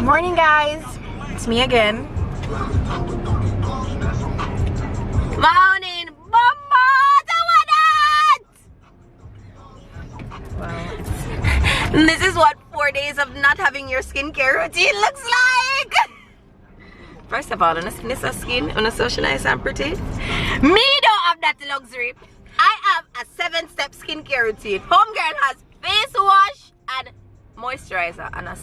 morning, guys. It's me again. Morning, Bomba! Well, This is what 4 days of not having your skincare routine looks like. First of all, on a Nyssa skin, on a social nice and pretty. Me don't have that luxury. I have a 7-step skincare routine. Homegirl has face wash and moisturizer and a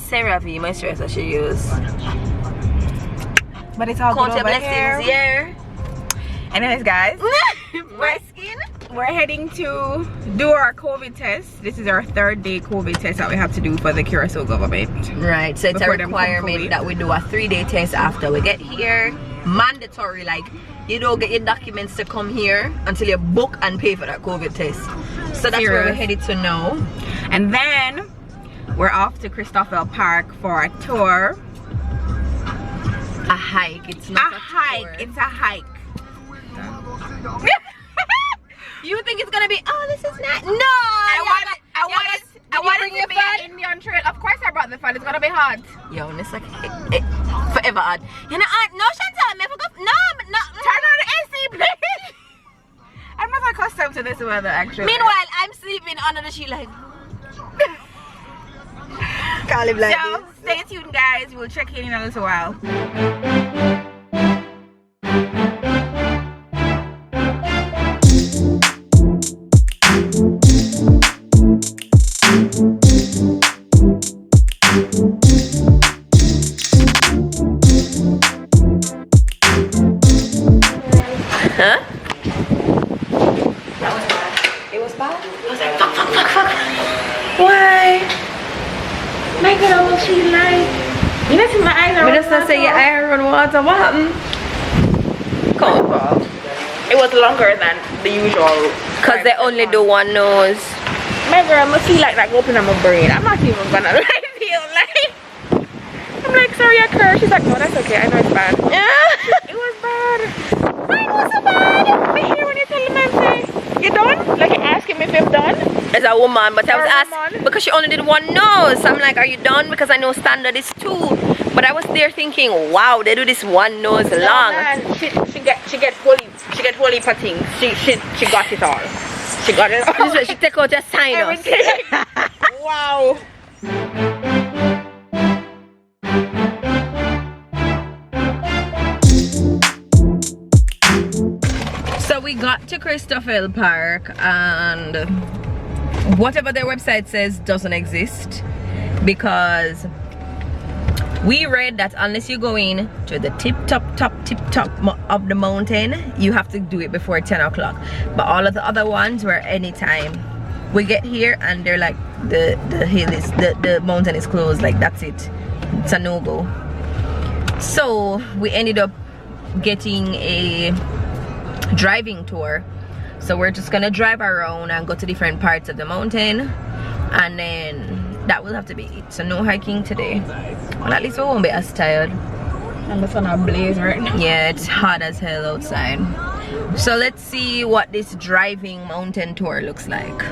CeraVe moisturizer she use. but it's all Count good your over blessings, here. yeah. Anyways, guys, My skin. we're heading to do our COVID test. This is our 3rd day COVID test that we have to do for the Curacao government. Right, so it's a Before them come for requirement it. that we do a 3-day test after we get here. Mandatory, like you don't get your documents to come here until you book and pay for that COVID test. So that's where we're Serious. headed to now. And then we're off to Cathedral Park for a tour. A hike, it's not A a hike. tour. It's a hike. You think it's gonna be, oh, this is not, no! I want it bring to your be fan? an Indian trail. Of course I brought the fan. It's gonna be hot. Yo, it's like, forever odd. You know, no, Chantal, me forgot, no. Turn on the AC, please. I'm not accustomed to this weather, actually. Meanwhile, I'm sleeping under the sheet like, can't live like So, stay tuned, guys. We'll check in a little while. Huh? That was bad. It was bad? I was like, fuck. Why? My girl, what she like? You know, see my eyes are We just say your eye run water. What happened? Come on. It was longer than the usual. Because they only do one nose. My girl, I feel like that open on my brain. I'm not even gonna feel like. I'm like, sorry, I curse. She's like, no, that's okay. I know it's bad. It was bad. Mine wasn't bad. I hear when you tell the man, say, you done? Like, you asking me if I'm done? As a woman, but I Or was a asked woman. because she only did one nose. I'm like, are you done? Because I know standard is 2. But I was there thinking, wow, they do this one nose long. Man, she get holy for things. She got it all. She got it all. This is where she take out your sinus. Everything. Wow. So we got to Cathedral Park and whatever their website says doesn't exist, because we read that unless you go in to the tip top of the mountain, you have to do it before 10 o'clock. But all of the other ones were anytime. We get here and they're like, the hill is, the mountain is closed, like that's it. It's a no-go. So we ended up getting a driving tour. So we're just gonna drive around and go to different parts of the mountain, and then that will have to be it. So no hiking today. Well, at least we won't be as tired. And the sun are blaze right now. Yeah, it's hot as hell outside. So let's see what this driving mountain tour looks like.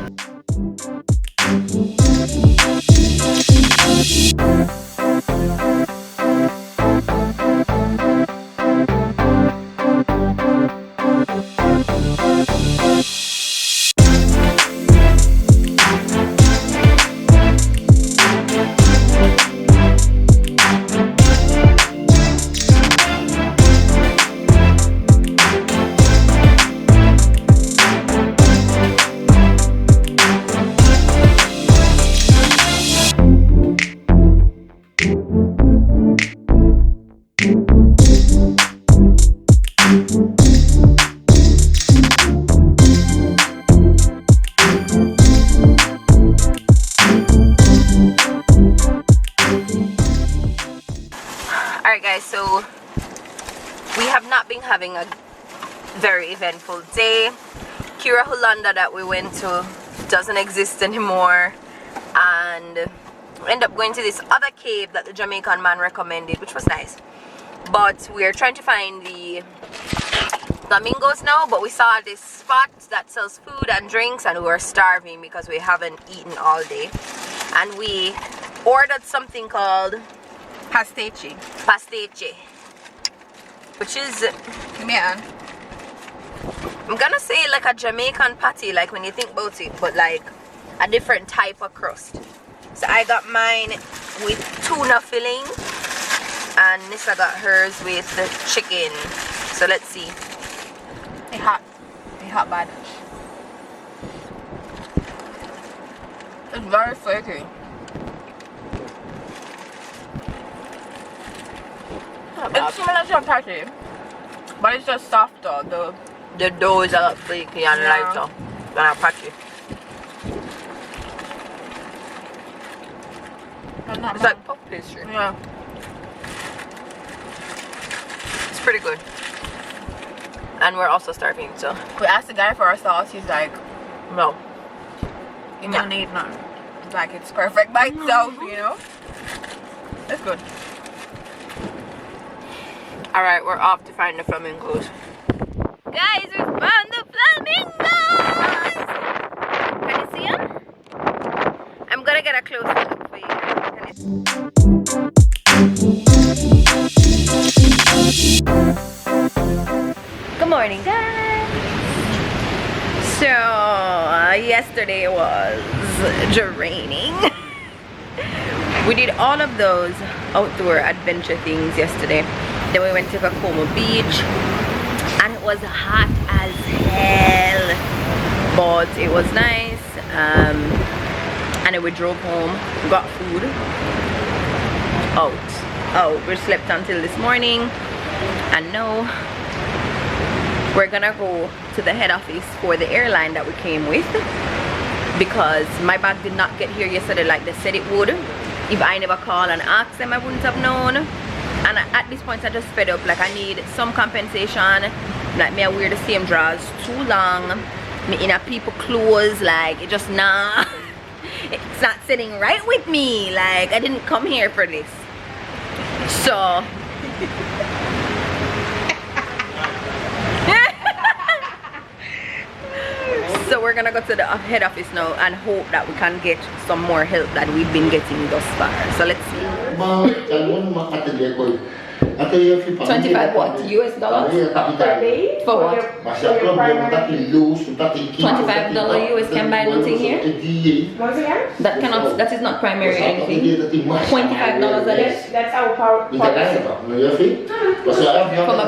Alright guys, so we have not been having a very eventful day. Curacao that we went to doesn't exist anymore, and we end up going to this other cave that the Jamaican man recommended, which was nice. But we're trying to find the flamingos now, but we saw this spot that sells food and drinks and we were starving because we haven't eaten all day, and we ordered something called Pastiche. Pastiche. Which is, Yeah. I'm gonna say like a Jamaican patty, like when you think about it, but like a different type of crust. So I got mine with tuna filling, and Nyssa got hers with the chicken. So let's see. It hot bad. It's very flaky. It's similar to a patty, but it's just softer. The dough is a lot flaky and lighter than a patty. It's like puff pastry. Yeah. It's pretty good. And we're also starving, so We asked the guy for our sauce. He's like, no. you don't need none. Like it's perfect by itself, you know. It's good. Alright, we're off to find the flamingos. Guys, we found the flamingos! Can you see them? I'm gonna get a close look for you. Good morning, guys! So, yesterday was draining. We did all of those outdoor adventure things yesterday. Then we went to Kakoma Beach and it was hot as hell, but it was nice. And then we drove home, got food out. We slept until this morning, and now we're gonna go to the head office for the airline that we came with, because my bag did not get here yesterday like they said it would. If I never called and asked them, I wouldn't have known. And at this point I just fed up. Like I need some compensation. Like me I wear the same drawers too long, me in a people clothes, like it just nah. It's not sitting right with me. Like I didn't come here for this. So so we're gonna go to the head office now and hope that we can get some more help that we've been getting thus far. So let's see. 25 what? US dollars? Per day? For what? $25 US can buy nothing here? Once again? That is not primary anything. $25 a day? That's our power. For my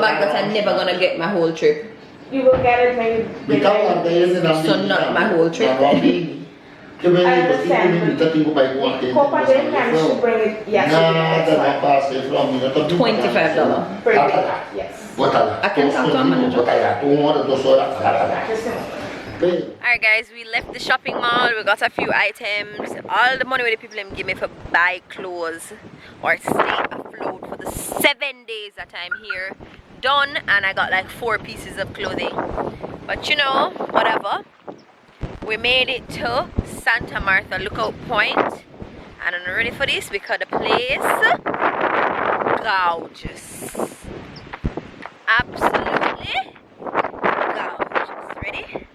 bag that I'm never gonna get my whole trip. You will get it when you get it. So not my whole trip. I understand. Copa Del Can should bring it yesterday. $25. Per day. Yes. I can talk to a manager. Alright guys, we left the shopping mall. We got a few items. All the money the people give me for buy clothes or stay afloat for the 7 days that I'm here done, and I got like 4 pieces of clothing. But you know, whatever. We made it to Santa Martha Lookout Point, and I'm ready for this because the place gorgeous. Absolutely gorgeous. Ready?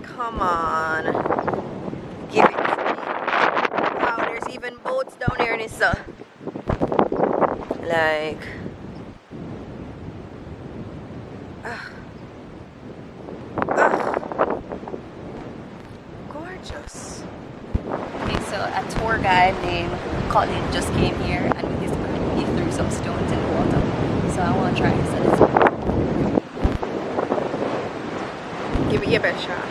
Come on. Give it to me. Wow, there's even boats down here, Nyssa. Like gorgeous. Okay, so a tour guide named Colin just came here, and with his group he threw some stones in the water. So I want to try this. Give it your best shot.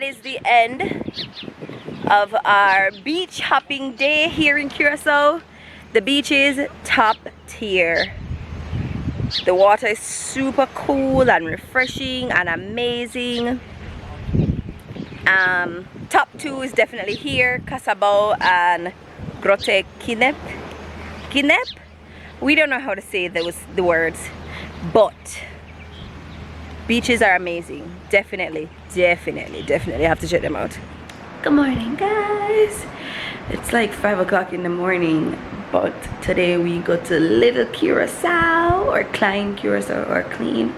is the end of our beach hopping day here in Curacao. The beach is top tier. The water is super cool and refreshing and amazing. Top two is definitely here, Casabao and Grotte Kinep. Kinep? We don't know how to say the words, but beaches are amazing. Definitely have to check them out. Good morning, guys. It's like 5 o'clock in the morning, but today we go to Little Curacao or Klein Curacao or Clean.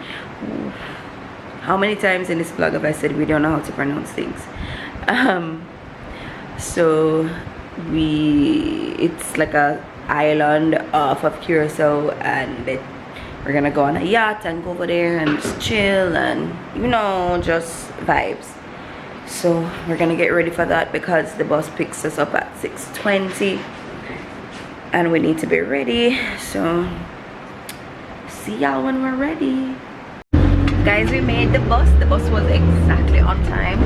How many times in this vlog have I said we don't know how to pronounce things? So it's like a island off of Curacao, and we're gonna go on a yacht and go over there and just chill and, you know, just vibes. So we're gonna get ready for that because the bus picks us up at 6:20 and we need to be ready. So see y'all when we're ready. Guys, we made the bus. The bus was exactly on time,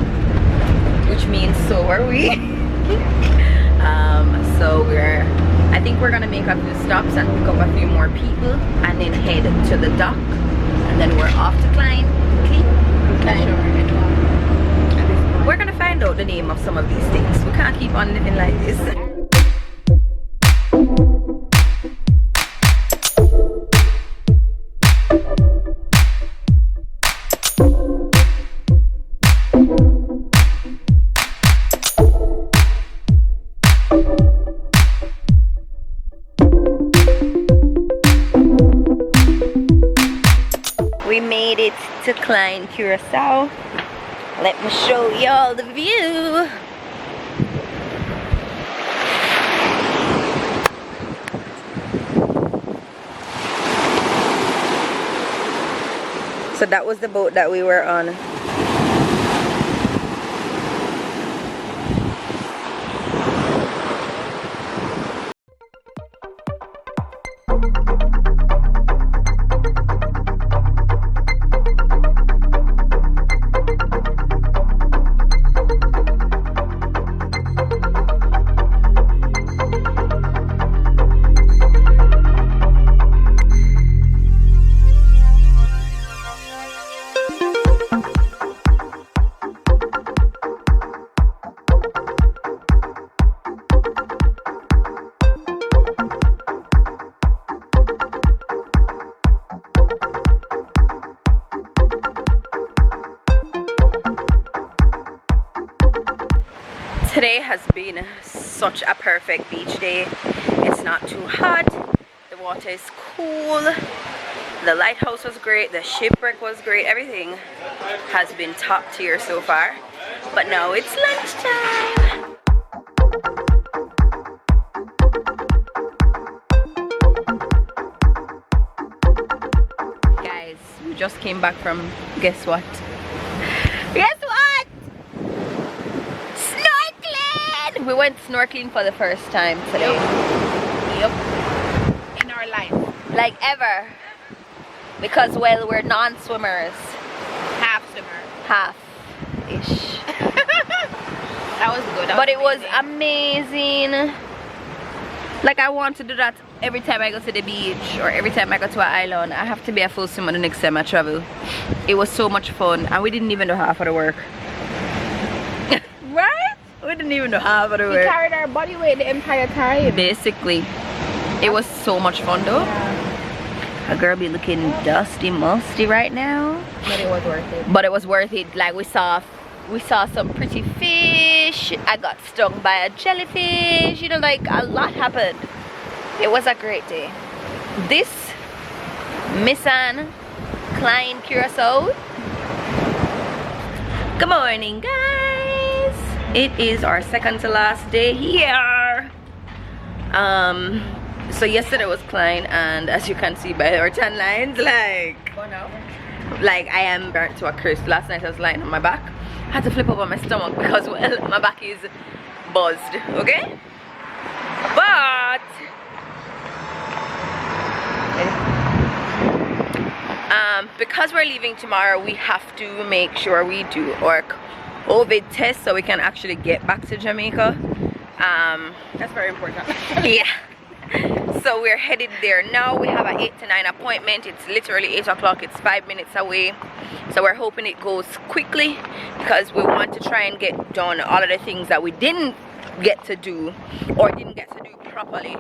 which means so are we. So I think we're gonna make a few stops and pick up a few more people and then head to the dock, and then we're off to Klein. We're gonna find out the name of some of these things. We can't keep on living like this. We made it to Klein Curacao. Let me show y'all the view. So that was the boat that we were on. Today has been such a perfect beach day. It's not too hot, the water is cool, the lighthouse was great, the shipwreck was great, everything has been top tier so far. But now it's lunchtime. Guys, we just came back from, guess what? Guess what? We went snorkeling for the first time today. Yep. In our life. Like ever. Because, well, we're non-swimmers. Half swimmer. Half-ish. That was good. But it was amazing. Like, I want to do that every time I go to the beach or every time I go to an island. I have to be a full swimmer the next time I travel. It was so much fun, and we didn't even do half of the work. Right? We didn't even know half of the We work. carried our body weight the entire time. Basically. It was so much fun though. Yeah. A girl be looking dusty, musty right now. But it was worth it. But it was worth it. Like we saw some pretty fish. I got stung by a jellyfish. You know, like a lot happened. It was a great day. This Nyssa, Klein Curacao. Good morning, guys. It is our second to last day here. So yesterday was Klein, and as you can see by our tan lines, like I am burnt to a crisp. Last night I was lying on my back. I had to flip over my stomach because, well, my back is buzzed, okay? But because we're leaving tomorrow, we have to make sure we do our COVID test so we can actually get back to Jamaica. That's very important. Yeah. So we're headed there now. We have an 8 to 9 appointment. It's literally 8 o'clock. It's 5 minutes away. So we're hoping it goes quickly because we want to try and get done all of the things that we didn't get to do or didn't get to do properly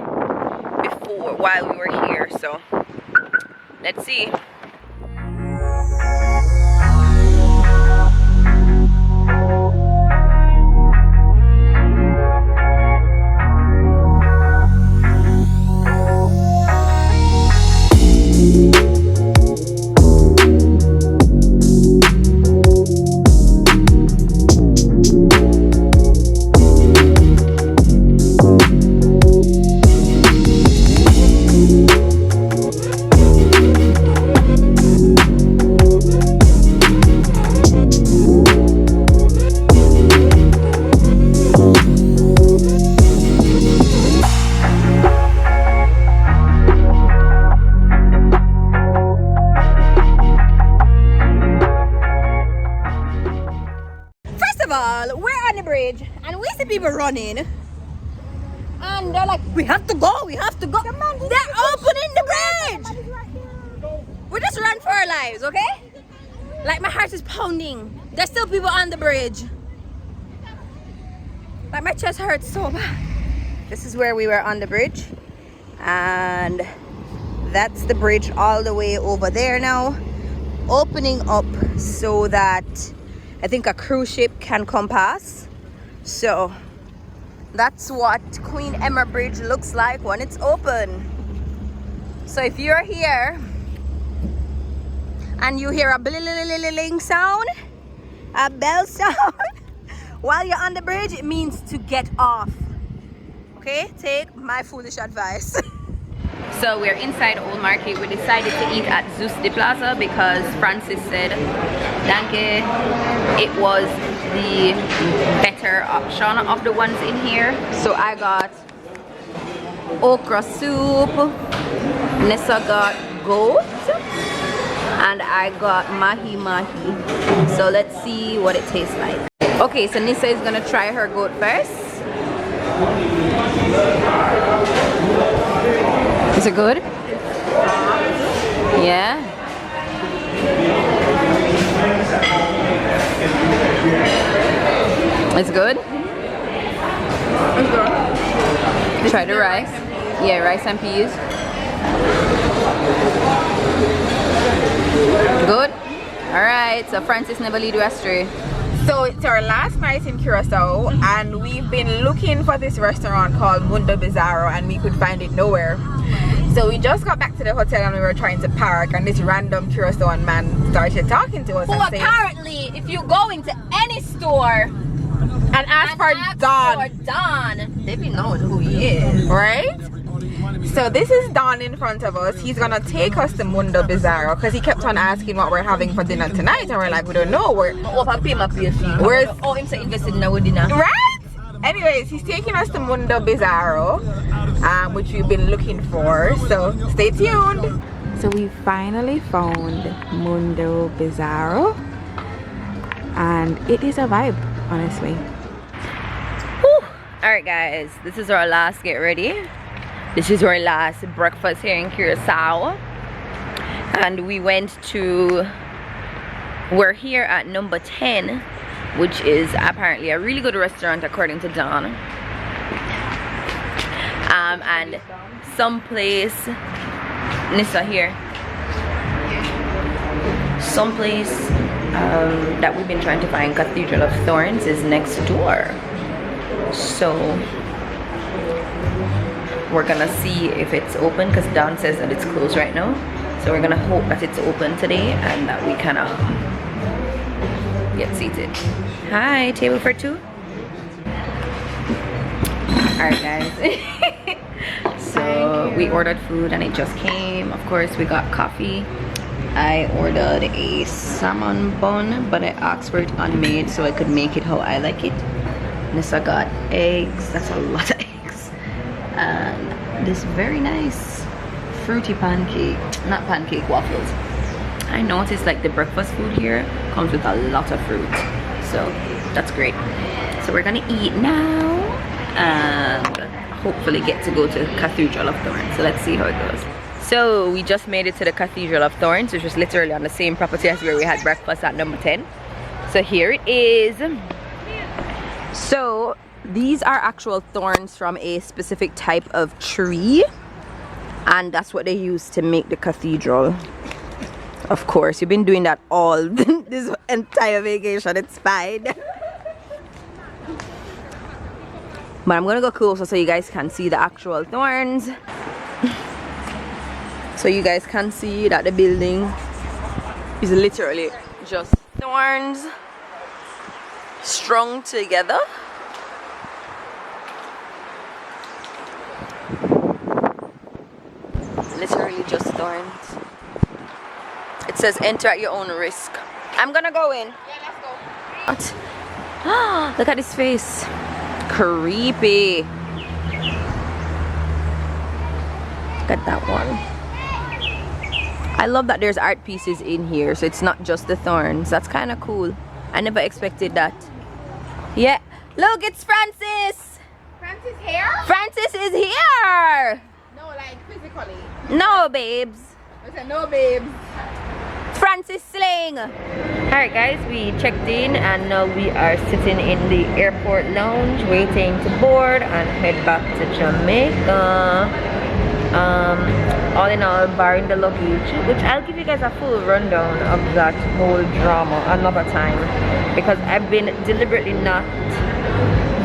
before while we were here. So let's see. And we see people running and they're like, we have to go. They're opening the bridge. We just run for our lives, okay? Like my heart is pounding. There's still people on the bridge. Like my chest hurts so bad. This is where we were on the bridge, and that's the bridge all the way over there now, opening up so that I think a cruise ship can come past. So that's what Queen Emma Bridge looks like when it's open. So if you're here and you hear a bling sound, a bell sound while you're on the bridge, it means to get off. Okay, take my foolish advice. So we're inside Old Market. We decided to eat at Zeus de Plaza because Francis said, Danke, it was the better option of the ones in here. So I got okra soup, Nyssa got goat, and I got mahi mahi. So let's see what it tastes like. Okay, so Nyssa is gonna try her goat first. Is it good? Yeah. It's good? It's good. Try the rice. Yeah, rice and peas. Good? Alright, so Francis never lead you astray. So it's our last night in Curacao and we've been looking for this restaurant called Mundo Bizarro and we could find it nowhere. So we just got back to the hotel and we were trying to park, and this random Curaçaoan man started talking to us. Who apparently, if you go into any store and ask for Don, they be knowing who he is. Right? So this is Don in front of us. He's gonna take us to Mundo Bizarro because he kept on asking what we're having for dinner tonight, and we're like, we don't know. Where's invested in our dinner? Right? Anyways, he's taking us to Mundo Bizarro, which we've been looking for, so stay tuned. So we finally found Mundo Bizarro and it is a vibe, honestly. Alright guys, this is our last get ready. This is our last breakfast here in Curacao, and we're here at number 10, which is apparently a really good restaurant according to Don, and someplace Nyssa here, someplace that we've been trying to find, Cathedral of Thorns, is next door. So we're gonna see if it's open because Don says that it's closed right now. So we're gonna hope that it's open today and that we kind of get seated. Hi, table for two. Alright guys. So we ordered food and it just came. Of course we got coffee. I ordered a salmon bun, but I asked for it unmade so I could make it how I like it. Nyssa got eggs. That's a lot of eggs. And this very nice fruity pancake, not pancake, waffles. I noticed like the breakfast food here comes with a lot of fruit, so That's great. So we're gonna eat now and hopefully get to go to Cathedral of Thorns. So let's see how it goes. So we just made it to the Cathedral of Thorns, which is literally on the same property as where we had breakfast at number 10. So here it is. So these are actual thorns from a specific type of tree, and that's what they use to make the cathedral. Of course, you've been doing that all this entire vacation. It's fine. But I'm gonna go closer so you guys can see the actual thorns. So you guys can see that the building is literally just thorns strung together. Literally just thorns. It says enter at your own risk. I'm gonna go in. Yeah, let's go. What? Look at his face. Creepy. Look at that one. I love that there's art pieces in here, so it's not just the thorns. That's kind of cool. I never expected that. Yeah. Look, it's Francis. Francis here? Francis is here. No, like physically. No, babes. I said no, babes. Francis Sling. Alright guys, we checked in and now we are sitting in the airport lounge waiting to board and head back to Jamaica. All in all, barring the luggage, which I'll give you guys a full rundown of that whole drama another time, because I've been deliberately not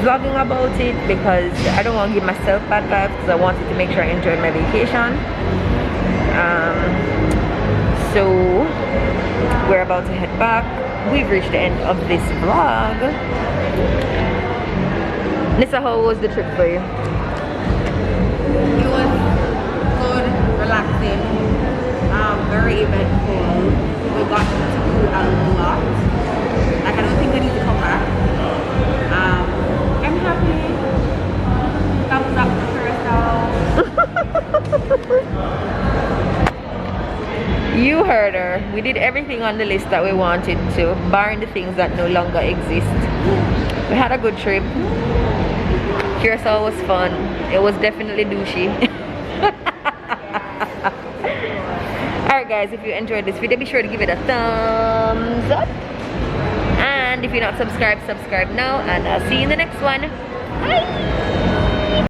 vlogging about it because I don't want to give myself bad vibes, because I wanted to make sure I enjoyed my vacation. So we're about to head back. We've reached the end of this vlog. Nyssa, how was the trip for you? It was good, relaxing, very eventful. We got to do a lot. Like, I don't think I need to come back. I'm happy. Thumbs up for Curacao. You heard her. We did everything on the list that we wanted to, barring the things that no longer exist. We had a good trip. Curacao was fun. It was definitely douchey. Alright guys, if you enjoyed this video, be sure to give it a thumbs up. And if you're not subscribed, subscribe now. And I'll see you in the next one. Bye!